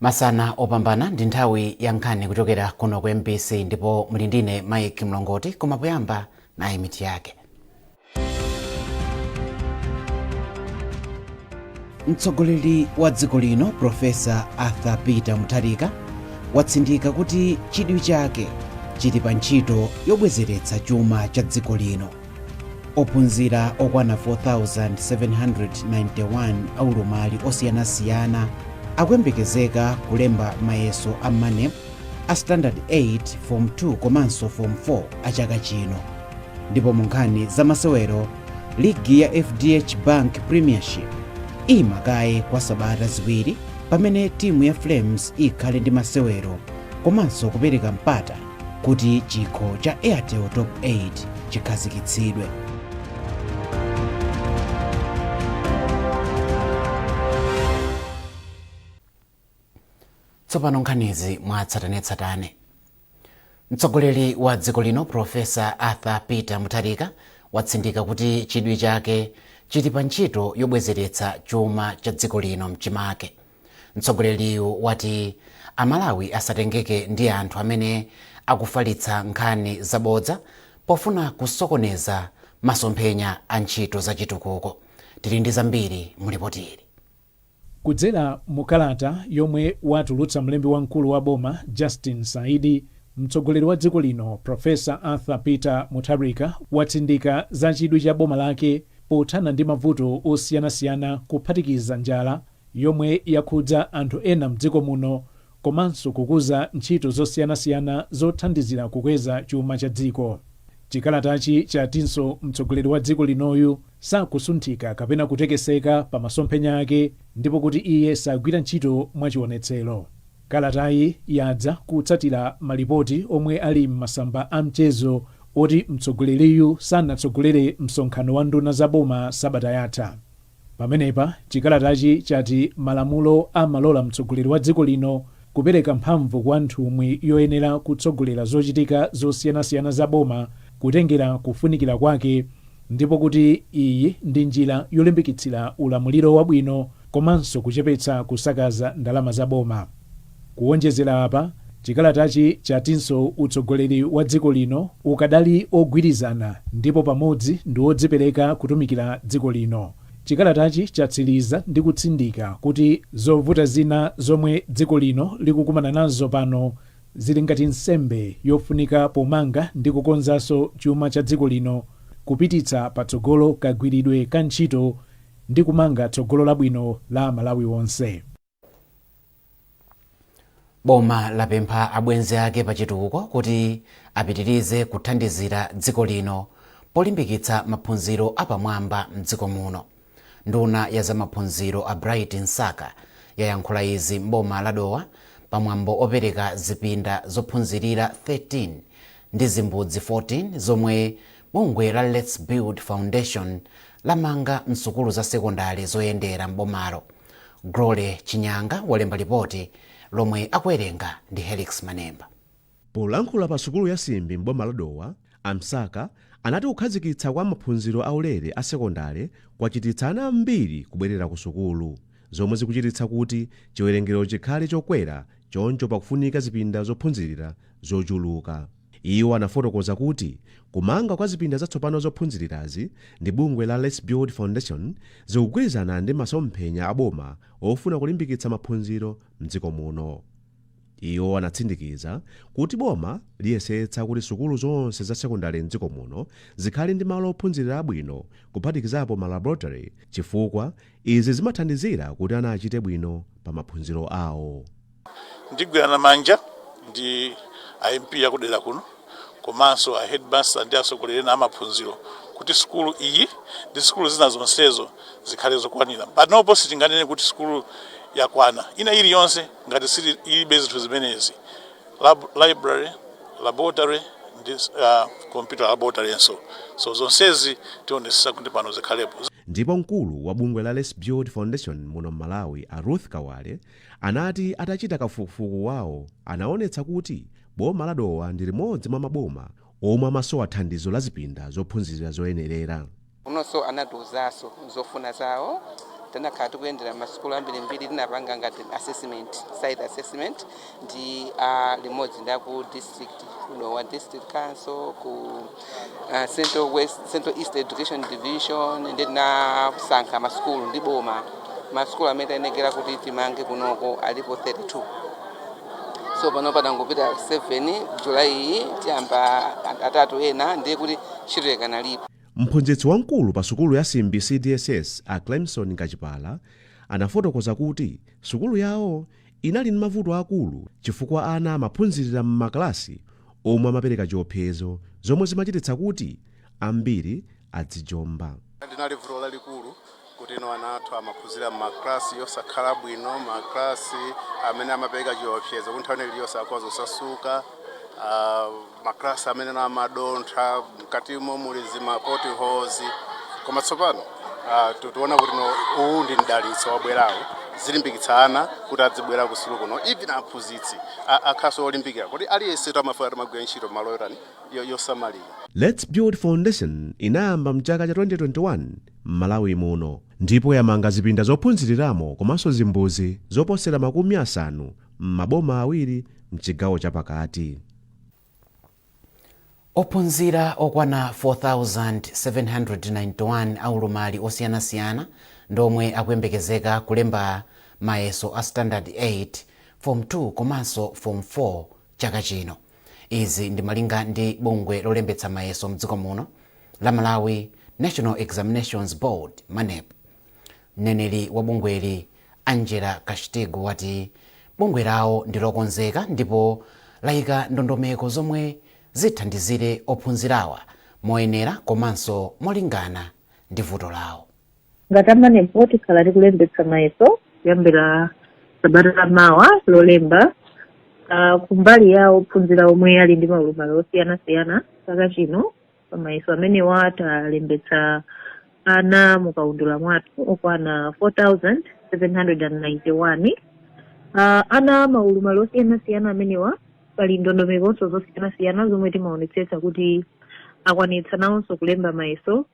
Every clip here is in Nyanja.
Masana opambana ndi nthawi ya nkhani kuchokera kuno ku MBC ndipo muli ndine Mike Mlongoti koma poyamba nayi miti yake. Mtsogoleri wa dziko lino Profesa Arthur Peter Mutharika watsindika kuti chidwi chake chili pa ntchito yobwezeretsa chuma cha dziko lino. Ophunzira okwana 4,791 aulumali osiyanasiyana akuyembekezeka kulemba mayeso a MANEP a Standard 8, Form 2 komanso Form 4 a chaka chino. Ndipo mu nkhani za masewero, ligi ya FDH Bank Premiership imakaye kwa sabata ziwiri pamene timu ya Flames ikhale ndi masewero komanso kupereka mpata kuti chikho cha Airtel Top 8 chikhazikitsidwe. Tsopano nkhanizi mwatsatanetsatane. Mtsogoleri wa dziko lino Profesa Arthur Peter Mutharika watsindika kuti chidwi chake chili pa ntchito yobwezeretsa chuma cha dziko lino mchimake. Mtsogoleriyu wati Amalawi asatengeke ndi anthu amene akufalitsa nkhani zabodza pofuna kusokoneza masomphenya a ntchito za chitukuko. Tili ndi zambiri mulipotili. Kudzera mukalata yomwe watulutsa mlembi wamkulu wa boma Justin Saidi, mtsogoleri wa dziko lino Profesa Arthur Peter Mutharika watsindika za chidwi cha boma lake pothana ndi mavuto osiyanasiyana kuphatikiza njala yomwe yakhudza anthu ena mdziko muno komanso kukuza ntchito zosiyanasiyana zothandizira kukweza chuma cha dziko. Chikalatachi chatinso mtsogoleri wa dziko linoyu sakusunthika kapena kutekeseka pa masomphenya ake ndipo kuti iye sagwira ntchito mwachionetsero. Kalatayi yadza kutsatira malipoti omwe ali m'masamba a mchezo oti mtsogoleriyu sanatsogolere msonkhano wa nduna za boma sabata yatha. Pamenepa chikalatachi chati malamulo amalola mtsogoleri wa dziko lino kupereka mphamvu kwa nthumwi yoyenera kutsogolera zochitika zosiyanasiyana za boma kutengera kufunikira kwake, ndipo kuti iyi ndi njira yolimbikitsira ulamuliro wabwino komanso kuchepetsa kusakaza ndalama za boma. Kuwonjezera apa, chikalatachi chatinso utsogoleri wa dziko lino ukadali ogwirizana ndipo pamodzi ndi odzipereka kutumikira dziko lino. Chikalatachi chatsiriza ndi kutsindika kuti zovuta zina zomwe dziko lino likukumana nazo pano zili ngati nsembe yofunika pomanga ndi kukonzanso chuma cha dziko lino, kupititsa patsogolo kagwiridwe ka ntchito ndi kumanga tsogolo labwino la Malawi wonse. Boma lapempha abwenzi ake pa chitukuko kuti apitirize kuthandizira dziko lino polimbikitsa maphunziro apamwamba mdziko muno. Nduna ya za maphunziro a Bright Nsaka yayankhula izi m'boma la Dowa pamwambo opereka zipinda zophunzirira 13 ndi zimbudzi 14 zomwe bungwe la Let's Build Foundation lamanga msukulu za sekondari zoyendera m'bomalo. Glory Chinyanga walemba ripoti lomwe akuwerenga ndi Helix Manemba. Polankhula pa sukulu ya Simbi m'boma la Dowa, Amsaka anati kukhazikitsa kwa maphunziro aulere a sekondari kwachititsa ana ambiri kubwerera ku sukulu, zomwe zikuchititsa kuti chiwerengero chikhale chokwera choncho pakufunika zipinda zophunzirira zochuluka. Iwo anafotokoza kuti kumanga kwa zipinda zatsopano zophunzirirazi ndi bungwe la Let's Build Foundation zikugwirizana ndi masomphenya aboma ofuna kulimbikitsa maphunziro mdziko muno. Iwo anatsindikiza kuti boma liyesetsa kuti sukulu zonse za sekondari mdziko muno zikhale ndi malo ophunzirira abwino kuphatikizapo malaboratory chifukwa izi zimathandizira kuti ana achite bwino pa maphunziro awo. Ndigwirana manja ndi IMP yakudera kuno komanso a headmaster ndi atsogoleri a maphunziro kuti sukulu iyi ndi sukulu zina zonsezo zikhale zokwanira. Panopo sitinganene kuti sukulu yakwana ina iliyonse ngati sili ilibe zinthu zimenezi: library, laboratory ndi computer laboratory so zonsezi tionesesa kuti pano zikhalepo. Ndipo mkulu wa bungwe la Let's Build Foundation muno Malawi a Ruth Kawale anati atachita kafukufuku wawo anaonetsa kuti boma la Dowa ndi limodzi mwa maboma omwe amasowa thandizo la zipinda zophunzirira zoyenerera. Unonso anatiuzaso zofuna zawo tinakhala tikuyendera masukulu ambirimbiri tinapanga ngati site assessment ndi limodzi ndi ku district wa district council ku Central East Education Division ndi tinasankha masukulu ndi boma masukulu amene tayenekera kuti timange kunoko alipo 32. So pano padangopita 7 Julayi tiyamba atatu ena ndiye kuti ntchito inalipo. Mphunzitsi wamkulu pa sukulu ya Simbi CDSS a Clemson Kachipala anafotokoza kuti sukulu yawo inali ndi mavuto akulu chifukwa ana amaphunzirira m'makalasi omwe amapereka chiopsezo zomwe zimachititsa kuti ambiri adzijomba. Ndinali vuto lalikulu kuti ino ana athu amaphunzira m'maklasi yosakhala bwino, maklasi amene amapereka chiopsezo kuti nthawi iliyonse akhoza kusasuka, maklasi amene amadontha mkatimo muli zima potholes. Koma tsopano tikuona kuti uwu ndi mdalitso wabwerawo zilimbikitsana kuti adzibwera ku sukulu kuno even aphunzitsi akhaso olimbikira kuti aliyense amafuna magwira ntchito malo yosamalira. Let's Build Foundation inayamba mchaka cha 2021 m'Malawi muno ndipo yamanga zipinda zophunziriramo komanso zimbuzi zoposera 50 m'maboma awiri mchigawo chapakati. Ophunzira okwana 4,791 aulumali osiyanasiyana ndomwe akuyembekezeka kulemba mayeso a Standard 8, Form 2 komanso Form 4 chaka chino. Izi ndi malinga ndi bungwe lolembetsa mayeso mdziko muno la Malawi National Examinations Board MANEB. Mneneri wa bungweli Angela Kashtigu wati bungwe lawo ndi lokonzeka ndipo layika ndondomeko zomwe zithandizire ophunzirawa moyenera komanso molingana ndi vuto lawo. Ngati MANEB tikhala tikulembetsa mayeso kuyambira sabata lamawa lolemba kumbali yawo ophunzira omwe ali ndi maulumali osiyanasiyana chaka chino pamayeso amene talembetsa ana mukaundula mwathu okwana 4,791. Ana maulumali osiyanasiyana amenewa pali ndondomeko zosiyanasiyana zomwe timaonetsetsa kuti akwanitsa nawonso kulemba mayeso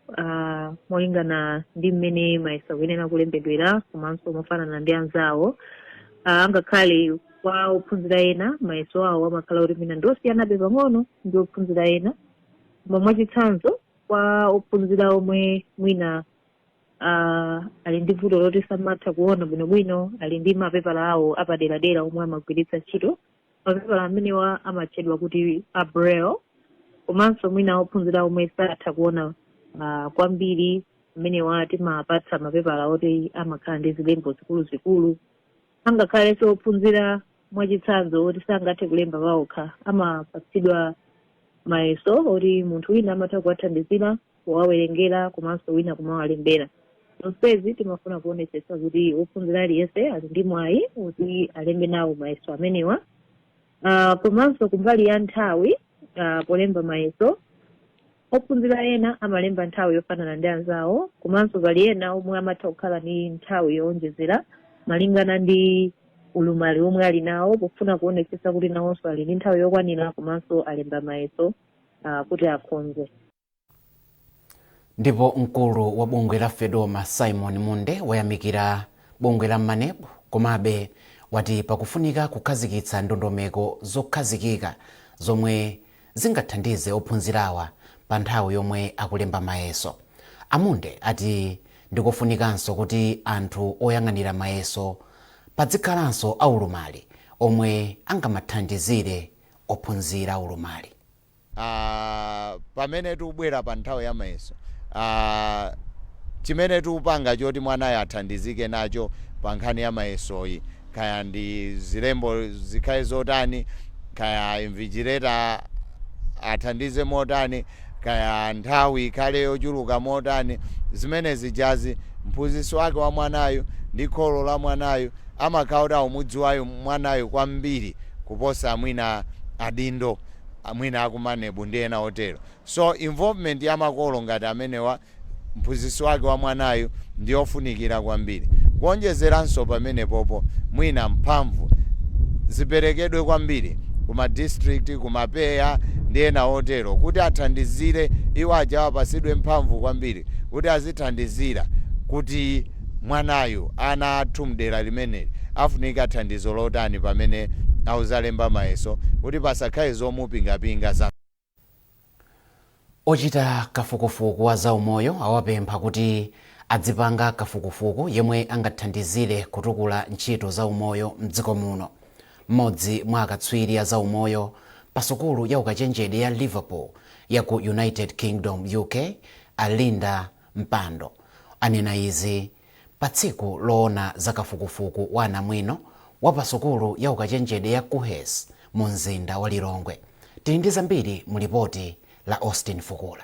molingana ndi mmene mayeso akuyenera kulembedwera komanso mofanana ndi anzawo. Angakhale kwa ophunzira ena mayeso awo amakhala kuti mwina ndosiyanabe pang'ono ndi ophunzira ena, koma mwachitsanzo kwa ophunzira omwe mwina ali ndi vuto loti samatha kuona bwinobwino, ali ndi mapepala awo apaderadera omwe amagwiritsa ntchito. Mapepala amenewa amatchedwa kuti Braille, komanso mwina ophunzira omwe satha kuona kwambiri amenewa timapatsa mapepala oti amakhala ndi zilembo zikuluzikulu. Angakhale ophunzira mwachitsanzo oti sangathe kulemba pawokha amapatsidwa mayeso oti munthu wina amatha kuwathandizira kuwawerengera komanso wina kumawalembera. Zonsezi timafuna kuonetsetsa kuti ophunzira aliyense ali ndi mwayi kuti alembe nawo mayeso amenewa. Komanso kumbali ya nthawi polemba mayeso ophunzira ena amalemba nthawi yofanana ndi anzawo, komanso pali ena omwe amatha kukhala ndi nthawi yowonjezera malingana ndi ulumali omwe ali nawo pofuna kuonetsetsa kuti nawonso ali ndi nthawi yokwanira komanso alemba mayeso kuti akhonze. Ndipo mkulu wa bungwe la FEDOMA Simon Munde wayamikira bungwe la MANEB komabe wati pakufunika kukhazikitsa ndondomeko zokhazikika zomwe zingathandize ophunzirawa pa nthawi yomwe akulemba mayeso. Amunde ati ndikofunikanso kuti anthu oyang'anira mayeso padzikhalanso aulumali omwe angamathandizire ophunzira aulumali. Pamene tikubwera pa nthawi ya mayeso chimene tikupanga choti mwanayo athandizike nacho pa nkhani ya mayesoyi, kaya ndi zilembo zikhale zotani, kaya invigilator athandize motani, kaya nthawi ikhale yochuluka motani, zimene zijazi mphunzitsi wake wa mwanayo ndi kholo la mwanayo amakhala kuti aumudziwayo mwanayo kwambiri kuposa mwina adindo mwina akumanebu ndi ena otero. So involvement ya makolo ngati amenewa mphunzitsi wake wa mwanayo ndi yofunikira kwambiri. Kuonjezeranso pamene popo mwina mphamvu ziperekedwe kwambiri kuma district, kumapeya ndi ena otero kuti athandizire iwo aja apasidwe mphamvu kwambiri kuti azithandizira kuti mwanayo ana athu mdera limeneli afunika thandizo lotani pamene auzalemba mayeso kuti pasakhale zomupingapinga za ochita kafukufuku wa zaumoyo awapempha kuti adzipanga kafukufuku yemwe angathandizire kutukula ntchito zaumoyo mdziko muno. Mmodzi mwa akatswiri a zaumoyo pa sukulu ya ukachenjede ya Liverpool ya ku United Kingdom UK, Alinda Mpando, anena izi pa tsiku loona za kafukufuku wa anamwino wa pa sukulu ya ukachenjede ya Kuhes mu mzinda wa Lilongwe. Tili ndi zambiri mu ripoti la Austin Fukula.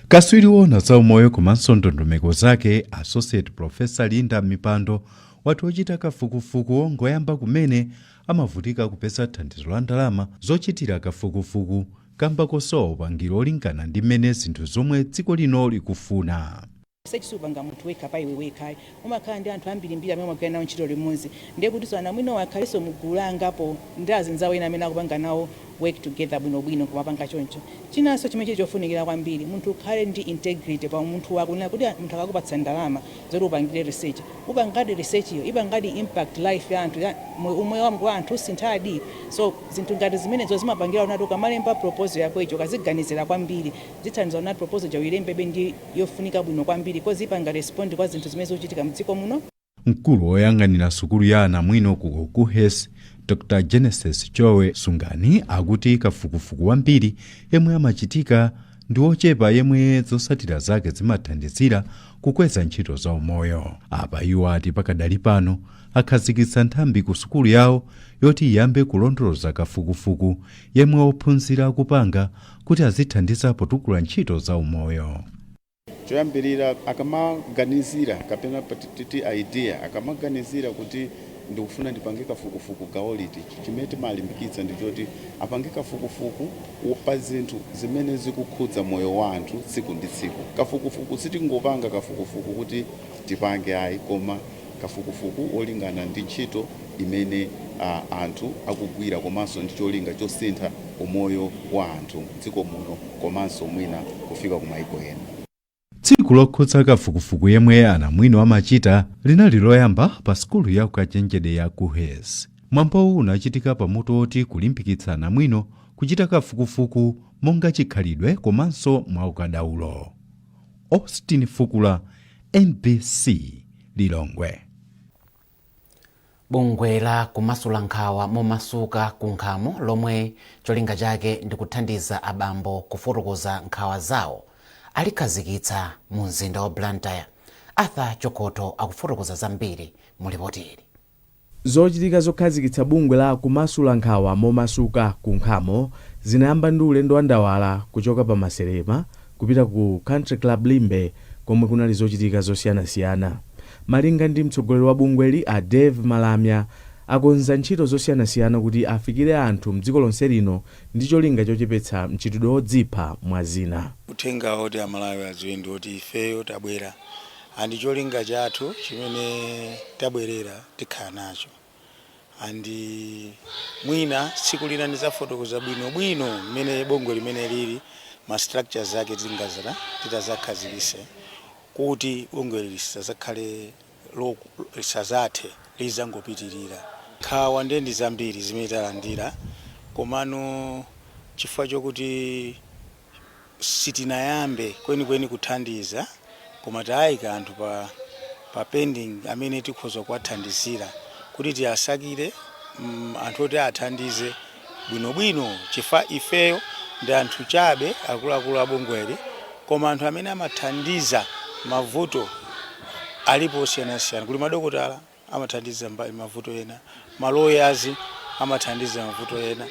Kaswiri wona zaumoyo komanso ndondomeko zake Associate Professor Linda Mpando wati ochita kafukufuku ngoyamba kumene amavutika kupeza thandizo la ndalama zochitira kafukufuku kamba kosowa upangiro olingana ndi mmene zinthu zomwe dziko lino likufuna. Sechisuba munthu wekha pa iwe wekha umakhala ndi anthu ambirimbiri amene amagwira nawo ntchito limodzi ndiye kuti anamwino wakhaleso mugulangapo ndi azinzawo ena amene akupanga nawo work together bwinobwino kumapanga choncho. Chinanso chimene chofunikira kwambiri munthu ukhale ndi integrity pa munthu wako, na kuti munthu akakupatsa ndalama zoti upangire research, upangadi research iyo ipangadi impact life ya anthu, umoyo wa anthu usinthadi. So zinthu ngati zimenezo zimapangira unati ukamalemba proposal yako icho kaziganizira kwambiri zithandiza unati proposal ja uyilembebe ndi yofunika bwino kwambiri kozi ipanga respond kwa zinthu zimene zochitika mdziko muno. Mkulu woyang'anira sukulu ya anamwino ku Kuhes, Dr. Genesis Chowe Sungani, akuti kafukufuku wambiri yemwe amachitika ndi ochepa yemwe zosatira zake zimathandizira kukweza ntchito za umoyo. Apa iwo ati pakadali pano akhazikitsa nthambi ku sukulu yawo yoti iyambe kulondoloza kafukufuku yemwe ophunzira kupanga kuti azithandiza potukula ntchito za umoyo. Choyambirira akamaganizira kapena patiti idea akamaganizira kuti ndikufuna ndipange kafukufuku gawo liti, chimene malimbikitsa ndi choti apange kafukufuku pa zinthu zimene zikukhudza moyo wa anthu tsiku ndi tsiku. Kafukufuku sitingopanga kafukufuku kuti tipange ayi, koma kafukufuku olingana ndi ntchito imene anthu akugwira komanso ndi cholinga chosintha umoyo wa anthu dziko muno komanso mwina kufika kumayiko ena. Tsiku lokhudza kafukufuku yemwe anamwino amachita linali loyamba pa sukulu ya ukachenjede ya Kuhes. Mwambo unachitika pamutu oti kulimbikitsa anamwino kuchita kafukufuku monga chikhalidwe komanso mwaukadaulo. Austin Fukula, NBC, Lilongwe. Bungwe la kumasula nkhawa momasuka kunkhamo lomwe cholinga chake ndi kuthandiza abambo kufotokoza nkhawa zawo alikhazikitsa mu mzinda wa Blantyre. Arthur Chokoto akufotokoza zambiri mu ripoti ili. Zochitika zokhazikitsa bungwe la kumasula nkhawa momasuka kunkhamo zinayamba ndi ulendo wa ndawala kuchoka pa Maserema kupita ku Country Club Limbe komwe kunali zochitika zosiyanasiyana. Malinga ndi mtsogoleri wa bungweli a Dave Malamya akonza ntchito zosiyanasiyana kuti afikire anthu mdziko lonse lino ndi cholinga chochepetsa mchitidwe odzipha mwa zina. Uthenga oti amalawi adziwe ndi oti ifeyo tabwera andi cholinga chathu chimene tabwerera tikhala nacho, andi mwina tsiku lina ndizafotokoza bwino mmene bungwe limene lili ma structures zake titazakhazikitse kuti bungwe lisazakhale lisazathe lizangopitirira. Nkhawa ndi zambiri zimene talandira komano chifukwa chokuti sitinayambe kwenikweni kuthandiza koma tayika anthu pa pending amene tikhoza kuwathandizira kuti tiyasakire anthu oti athandize bwinobwino, chifukwa ifeyo ndi anthu chabe akuluakulu a bungweli koma anthu amene amathandiza mavuto alipo osiyanasiyana. Kuli madokotala amathandiza mavuto ena, malawyers amathandiza mavuto ena,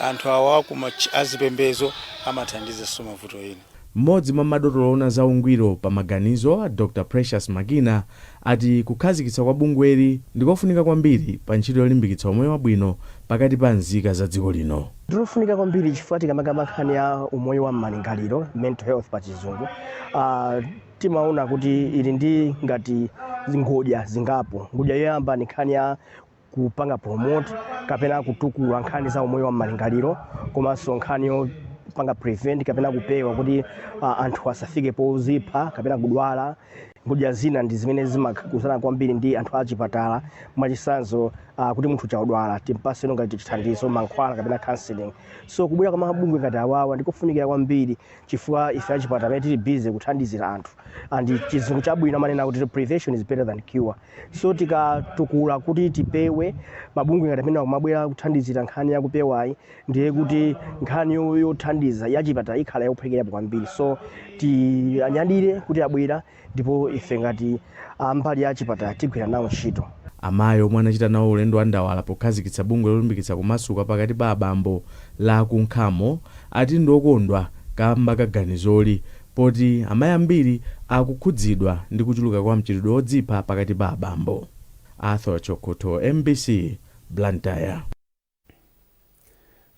anthu awa azipembezo amathandiza so mavuto ena. Mmodzi mwa madotolo ona za ungwiro pa maganizo a Dr. Precious Magina ati kukhazikitsa kwa bungweli ndikofunika kwambiri pa ntchito yolimbikitsa umoyo wabwino pakati pa nzika za dziko lino. Ndilofunika kwambiri chifukwa tikamanga nkhani ya umoyo wa malingaliro, mental health pa chizungu. Timaona kuti ili ndi ngati ngodya zingapo. Ngodya yoyamba ni nkhani ya kupanga promote kapena kutukula nkhani za umoyo wa malingaliro, komanso nkhani yopanga prevent kapena kupewa kuti anthu asafike pozipha kapena kudwala. ngodya zina ndi zimene zimakhudzana kwambiri ndi anthu achipatala mwachitsanzo kuti munthu chaudwala timpase ngati chithandizo mankhwala kapena counseling. So kubwera kwa mabungwe ngati awawa ndikofunikira kwambiri chifukwa ife achipatala tili busy kuthandizira anthu and chizungu chabwino amanena kuti prevention is better than cure. So tikatukula kuti tipewe mabungwe ngati amene akumabwera kuthandizira nkhani yakupewayi ndiye kuti nkhani yothandiza yachipatala ikhala yophwekera kwambiri. So tiyanyadire kuti abwera ndipo ife ngati mbali yachipatala tigwira nawo ntchito. Amayi omwe anachita nawo ulendo wa ndawala pokhazikitsa bungwe lolimbikitsa kumasuka pakati pa abambo la kunkhamo ati ndokondwa kamba kaganizoli poti amayi ambiri akukhudzidwa ndi kuchuluka kwa mchitidwe wodzipha pakati pa abambo. Arthur Chokoto, MBC, Blantyre.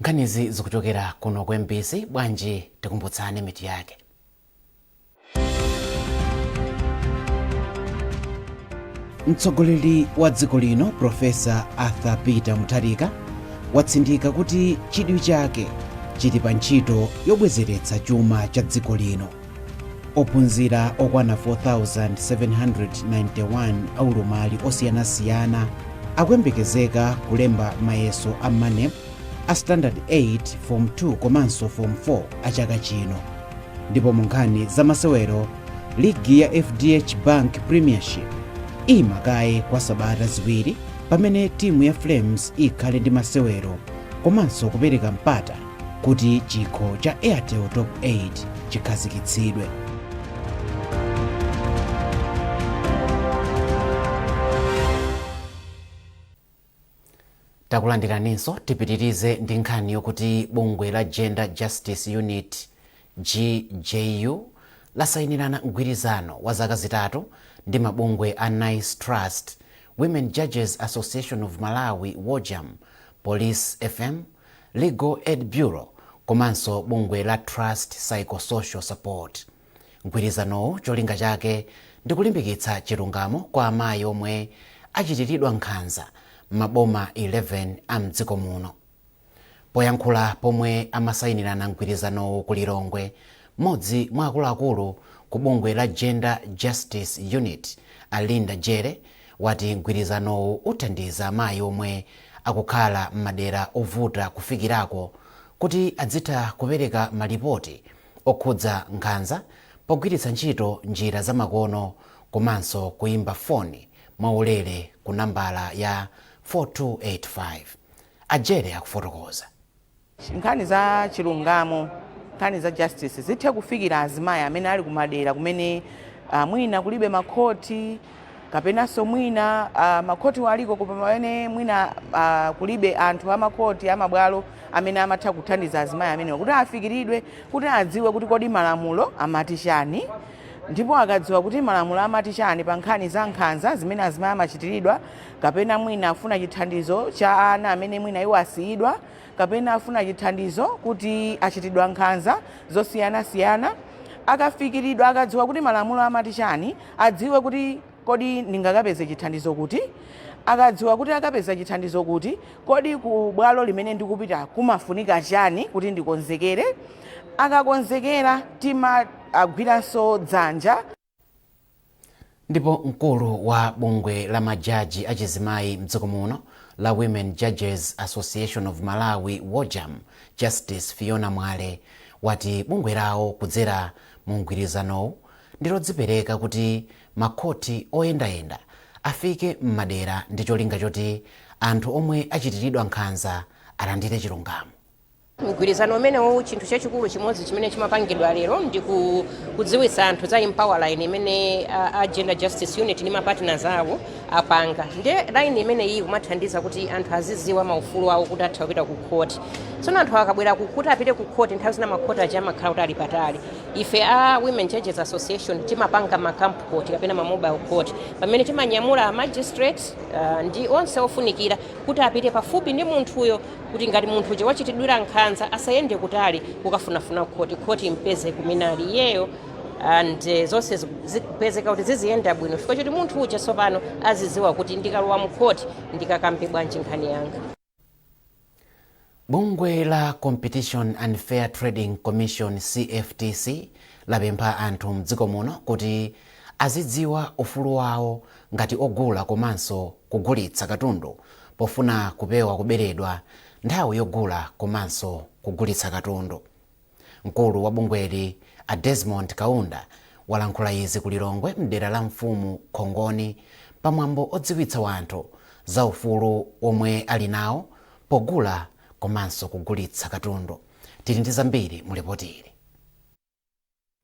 Nkhanizi zikuchokera kuno ku MBC. Bwanji tikumbutsane mitu yake. Mtsogoleri wa dziko lino Profesa Arthur Peter Mutharika watsindika kuti chidwi chake chili pa ntchito yobwezeretsa chuma cha dziko lino. Ophunzira okwana 4,791 aulumali osiyanasiyana akuyembekezeka kulemba mayeso a MANEP a Standard 8, Form 2 komanso Form 4 a chaka chino. Ndipo mu nkhani za masewero, ligi ya FDH Bank Premiership imakaye kwa sabata ziwiri pamene timu ya Flames ikhale ndi masewero komanso kupereka mpata kuti chikho cha Airtel Top 8 chikhazikitsidwe. Takulandiraninso tipitirize ndi nkhani yokuti bungwe la Gender Justice Unit GJU lasayinirana mgwirizano wa zaka zitatu ndi mabungwe a Nice Trust, Women Judges Association of Malawi WOJAM, Police FM, Legal Aid Bureau komanso bungwe la Trust Psychosocial Support. Mgwirizanowu cholinga chake ndi kulimbikitsa chilungamo kwa amayi omwe achitiridwa nkhanza maboma 11 a mdziko muno. Poyankhula pomwe amasayinirana mgwirizanowu ku Lilongwe, mmodzi mwa akuluakulu ku bungwe la Gender Justice Unit Alinda Jere wati mgwirizanowu uthandiza amayi omwe akukhala m'madera ovuta kufikirako kuti adzitha kupereka malipoti okhudza nkhanza pogwiritsa ntchito njira zamakono komanso kuimba foni mwaulere ku nambala ya 4285. Ajere akufotokoza. Nkhani za chilungamo, nkhani za justice zithe kufikira azimayi amene ali kumadera kumene mwina kulibe makhoti kapenanso mwina makhoti waliko kupamene mwina kulibe anthu amakhoti amabwalo amene amatha kuthandiza azimayi amene kuti afikiridwe kuti adziwe kuti kodi malamulo amati chani, ndipo akadziwa kuti malamulo amati chani pa nkhani za nkhanza zimene azimayi amachitiridwa kapena mwina afuna chithandizo cha ana amene mwina iwo asiyidwa kapena afuna chithandizo kuti achitidwa nkhanza zosiyanasiyana, akafikiridwa akadziwa kuti malamulo amati chani, adziwe kuti kodi ndingakapeze chithandizo kuti, akadziwa kuti akapeza chithandizo kuti kodi ku bwalo limene ndikupita kumafunika chani kuti ndikonzekere, akakonzekera tima agwiranso dzanja. Ndipo mkulu wa bungwe la majaji achizimayi mdziko muno la Women Judges Association of Malawi WOJAM, Justice Fiona Mwale wati bungwe lawo kudzera mu mgwirizanowu ndilodzipereka kuti makhoti oyendayenda afike m'madera ndi cholinga choti anthu omwe achitiridwa nkhanza alandire chilungamo. Mgwirizano umenewu chinthu chachikulu chimodzi chimene chimapangidwa lero ndi kudziwitsa anthu za empower line imene a Gender Justice Unit ndi mapartners awo apanga. Ndiye line imene iyi kumathandiza kuti anthu aziziwa maufulu awo kuti atha kupita ku court. Tsono anthu akabwera kuti apite ku court nthawi zina makhoti aja amakhala kuti ali patali. Ife a Women Judges Association timapanga ma camp court kapena ma mobile court pamene timanyamula magistrate ndi onse ofunikira kuti apite pafupi ndi munthuyo kuti ngati munthu uja wachitidwira nkhanza asayende kutali kukafunafuna khoti impeze kumene ali iyeyo and zonse zipezeka kuti ziziyenda bwino chifukwa choti munthu uja tsopano aziziwa kuti ndikalowa mu khoti ndikakambe bwanji nkhani yanga. Bungwe la Competition and Fair Trading Commission CFTC lapempha anthu mdziko muno kuti azidziwa ufulu wawo ngati ogula komanso kugulitsa katundu pofuna kupewa kuberedwa nthawi yogula komanso kugulitsa katundu. Mkulu wa bungweli a Desmond Kaunda walankhula izi ku Lilongwe mdera la Mfumu Khongoni pamwambo odziwitsa wanthu za ufulu omwe ali nawo pogula komanso kugulitsa katundu. Tili ndi zambiri mu ripoti ili.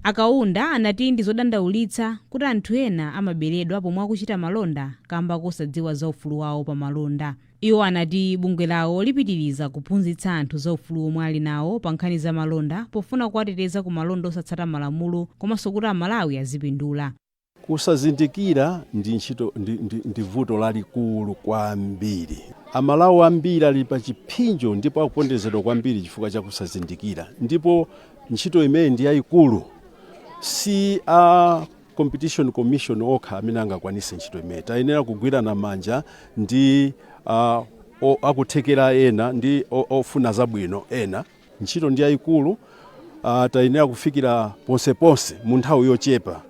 Akaunda anati ndi zodandaulitsa kuti anthu ena amaberedwa pomwe akuchita malonda kamba kosadziwa za ufulu wawo pa malonda. Iwo anati bungwe lawo lipitiriza kuphunzitsa anthu za ufulu omwe ali nawo pa nkhani za malonda pofuna kuwateteza ku malonda osatsata malamulo komanso kuti Amalawi azipindula. Kusazindikira ndi vuto lalikulu kwambiri. Amalawi ambiri ali pa chipinjo ndipo akupondezedwa kwambiri chifukwa cha kusazindikira. Ndipo ntchito imene ndi yayikulu, si a competition commission okha amene angakwanise ntchito imene. Tayenera kugwirana manja ndi akuthekera ena ndi ofuna zabwino ena. Ntchito ndi yayikulu, tayenera kufikira ponseponse mu nthawi yochepa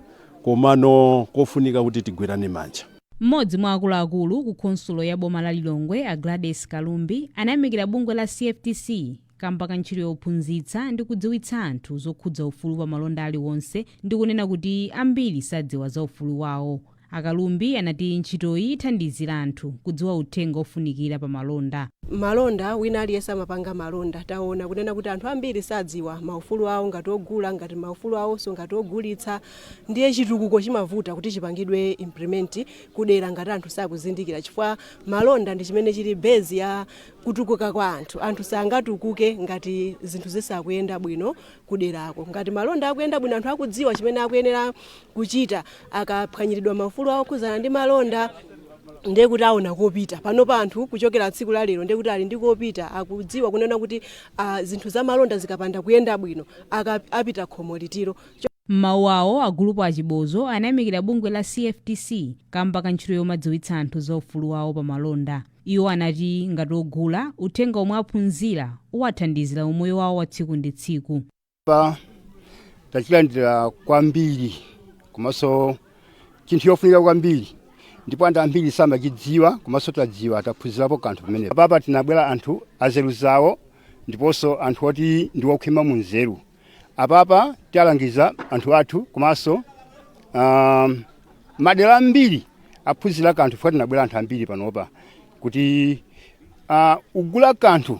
komano kofunika kuti tigwirane manja. Mmodzi mwa akuluakulu ku konsulo ya boma la Lilongwe a Gladys Kalumbi anayamikira bungwe la CFTC kamba ka ntchito yophunzitsa ndi kudziwitsa anthu zokhudza ufulu pa malonda aliwonse ndi kunena kuti ambiri sadziwa za ufulu wawo. Akalumbi anati ntchitoyi ithandizira anthu kudziwa uthenga ofunikira pa malonda. Malonda wina aliyesa mapanga malonda taona kunena kuti anthu ambiri sadziwa maufulu awo ngati ogula ngati maufulu awo so ngati ogulitsa. Ndiye chitukuko chimavuta kuti chipangidwe implement kudera ngati anthu sakuzindikira chifukwa malonda ndi chimene chili base ya kutukuka kwa anthu. Anthu sangatukuke ngati zinthu zisakuyenda bwino kuderako. Ngati malonda akuyenda bwino anthu akudziwa chimene akuyenera kuchita akaphwanyiridwa maufulu awo kuzana ndi malonda ndiye kuti aona kopita. Pano pa anthu kuchokera tsiku la lero ndiye kuti ali ndi kopita akudziwa kunena kuti zinthu za malonda zikapanda kuyenda bwino apita khomo litiro. Mawu awo agulupu achibozo anayamikira bungwe la CFTC kamba ka ntchito yomadziwitsa anthu za ufulu wawo pa malonda. Iwo anati ngati ogula uthenga omwe aphunzira uwathandizira umoyo wawo wa tsiku ndi tsiku. Tachilandira kwambiri komanso chinthu chofunika kwambiri ndipo anthu ambiri samachidziwa komanso tadziwa taphunzirapo kanthu pamene. Papa tinabwera anthu azeru zawo ndiponso anthu oti ndi okhwima mu nzeru. Apapa tialangiza anthu athu komanso madera ambiri aphunzira kanthu fuati tinabwera anthu ambiri panopa kuti ugula kanthu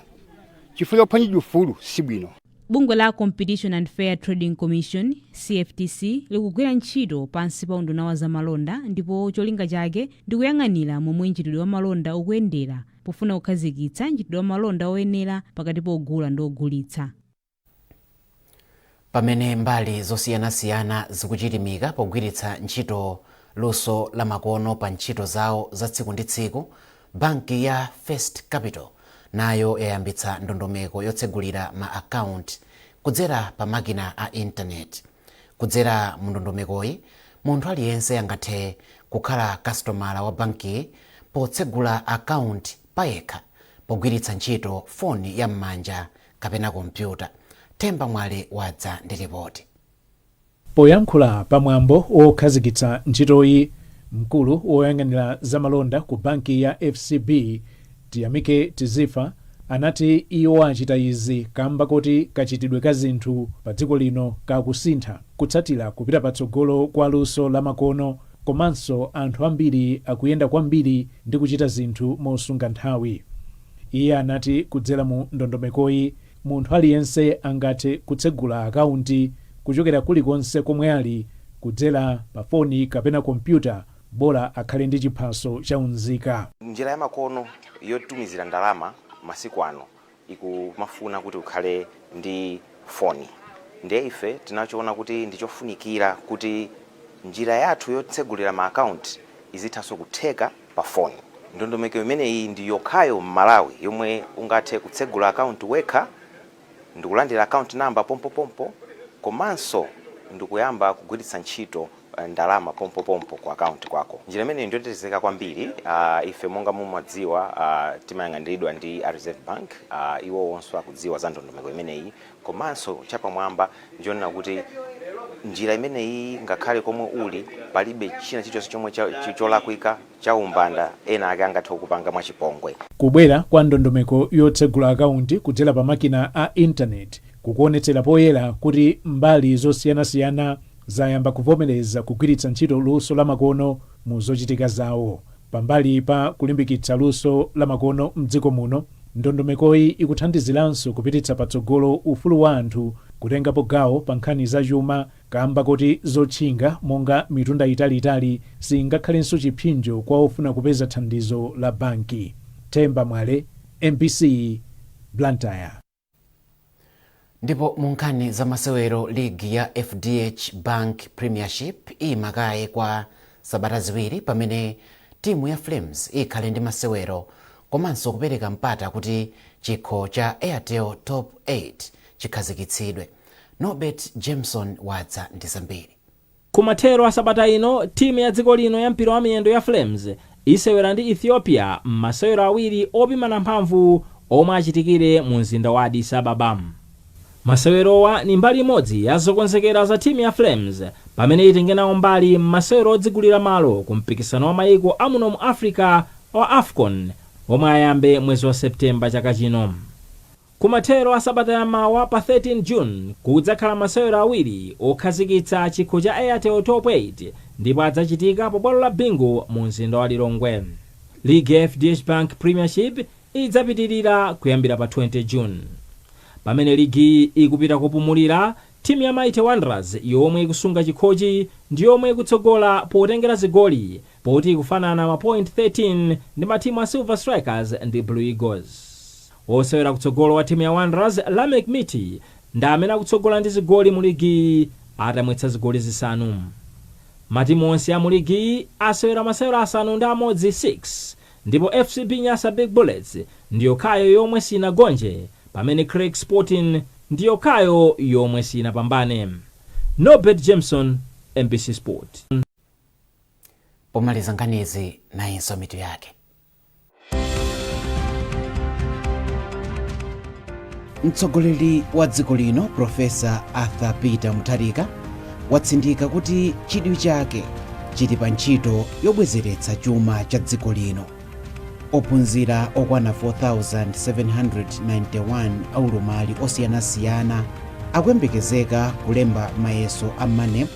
chifukwa chophwanyidwa ufulu si bwino. Bungwe la Competition and Fair Trading Commission CFTC likugwira ntchito pansi pa unduna wa zamalonda ndipo cholinga chake ndi kuyang'anira momwe ntchitidwe wa malonda ukuyendera pofuna kukhazikitsa ntchitidwe wa malonda oyenera pakati pa ogula ndi ogulitsa. Pamene mbali zosiyanasiyana zikuchitimika pogwiritsa ntchito luso la makono pa ntchito zawo za tsiku ndi tsiku, banki ya First Capital nayo yayambitsa ndondomeko yotsegulira ma account kudzera pa makina a internet. Kudzera mu ndondomekoyi munthu aliyense angathe kukhala kastomala wa banki potsegula account payekha pogwiritsa ntchito foni ya m'manja kapena kompyuta. Temba Mwale wadza ndi ripoti. Poyankhula pamwambo okhazikitsa ntchitoyi, mkulu woyang'anira zamalonda ku banki ya FCB Tiyamike Tizifa anati iwo achita izi kamba kuti kachitidwe ka zinthu pa dziko lino kakusintha kutsatira kupita patsogolo kwa luso la makono komanso anthu ambiri akuyenda kwambiri ndi kuchita zinthu mosunga nthawi. Iye anati kudzera mu ndondomekoyi munthu aliyense angathe kutsegula akaunti kuchokera kulikonse komwe ali kudzera pa foni kapena kompyuta bora akhale ndi chiphaso cha unzika. Njira ya makono yotumizira ndalama masiku ano ikumafuna kuti ukhale ndi foni. Ndiye ife tinachoona kuti ndichofunikira kuti njira yathu yotsegulira ma account izithaso kutheka pa foni. Ndondomeko imeneyi ndi yokhayo m'Malawi yomwe ungathe kutsegula account wekha ndikulandira account number pompo komanso ndikuyamba kugwiritsa ntchito ndalama pompo kwa account kwako. Njira imeneyi ndiyotetezeka kwambiri. Ife monga mumadziwa timayang'aniridwa ndi Reserve Bank, iwo onso akudziwa za ndondomeko imeneyi komanso chapamwamba ndiona kuti njira imeneyi ngakhale komwe uli palibe china chilichonse chomwe cholakwika cha umbanda ena ake angathe kupanga mwachipongwe. Kubwera kwa ndondomeko yotsegula akaunti kudzera pa makina a intaneti kukuonetsera poyera kuti mbali zosiyanasiyana zayamba kuvomereza kugwiritsa ntchito luso la makono mu zochitika zawo. Pambali pa kulimbikitsa luso la makono mdziko muno, ndondomekoyi ikuthandiziranso kupititsa patsogolo ufulu wa anthu kutengapo gawo pa nkhani za chuma, kamba kuti zotchinga monga mitunda italiitali singakhalenso chipsinjo kwa ofuna kupeza thandizo la banki. Themba Mwale, MBC, Blantyre. Ndipo mu nkhani za masewero, ligi ya FDH Bank Premiership imakaye kwa sabata ziwiri pamene timu ya Flames ikhale ndi masewero komanso kupereka mpata kuti chikho cha Airtel Top 8 chikhazikitsidwe. Norbert Jameson wadza ndi zambiri. Kumathero a sabata ino, timu ya dziko lino ya mpira wa miyendo ya Flames isewera ndi Ethiopia m'masewero awiri opimana mphamvu omwe achitikire mu mzinda wa Addis Ababa. Masewerowa ni mbali imodzi ya zokonzekera za timu ya Flames pamene itengenawo mbali m'masewero odzigulira malo ku mpikisano wa mayiko amuno mu Africa wa AFCON omwe ayambe mwezi wa Septemba chaka chino. Kumathero a sabata ya mawa pa 13 June kudzakhala masewero awiri okhazikitsa chikho cha Airtel Top 8 ndipo adzachitika pa bwalo la bingu mu mzinda wa Lilongwe. Ligi ya FDH Bank Premiership idzapitirira kuyambira pa 20 June. Pamene ligi ikupita kupumulira, timu ya Mighty Wanderers yomwe ikusunga chikhochi ndi yomwe ikutsogola potengera zigoli poti ikufanana ma point 13 ndi matimu a Silver Strikers ndi Blue Eagles. Osewera kutsogolo wa timu ya Wanderers, Lamek Miti, ndi amene akutsogola ndi zigoli mu ligi atamwetsa zigoli zisanu. Matimu onse a mu ligi asewera masewero asanu ndi amodzi 6, ndipo FCB Nyasa Big Bullets ndi yokhayo yomwe sinagonje, pamene Craig Sporting ndi yokhayo yomwe sinapambane. Norbert Jameson, MBC Sport. Pomaliza nkhanizi nayinso mitu yake. Mtsogoleri wa dziko lino Profesa Arthur Peter Mutharika watsindika kuti chidwi chake chili pa ntchito yobwezeretsa chuma cha dziko lino. Ophunzira okwana 4,791 aulumali osiyanasiyana akuyembekezeka kulemba mayeso a MANEP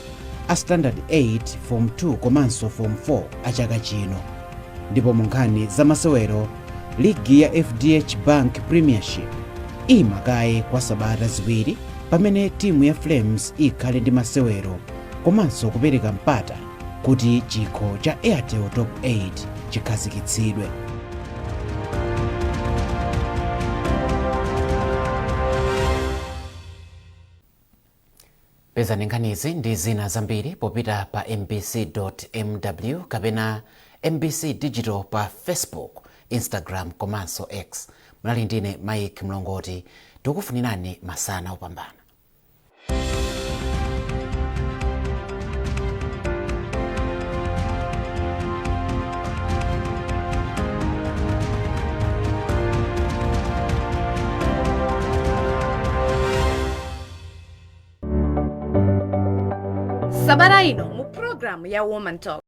a Standard 8, Form 2 komanso Form 4 a chaka chino. Ndipo mu nkhani za masewero, ligi ya FDH Bank Premiership imakaye kwa sabata ziwiri pamene timu ya Flames ikhale ndi masewero komanso kupereka mpata kuti chikho cha Airtel Top 8 chikhazikitsidwe. Pezani nkhanizi ndi zina zambiri popita pa mbc.mw kapena MBC Digital pa Facebook, Instagram komanso X. Munali ndine Mike Mlongoti, tikufunirani masana opambana. Sabata ino mu program ya Woman Talk.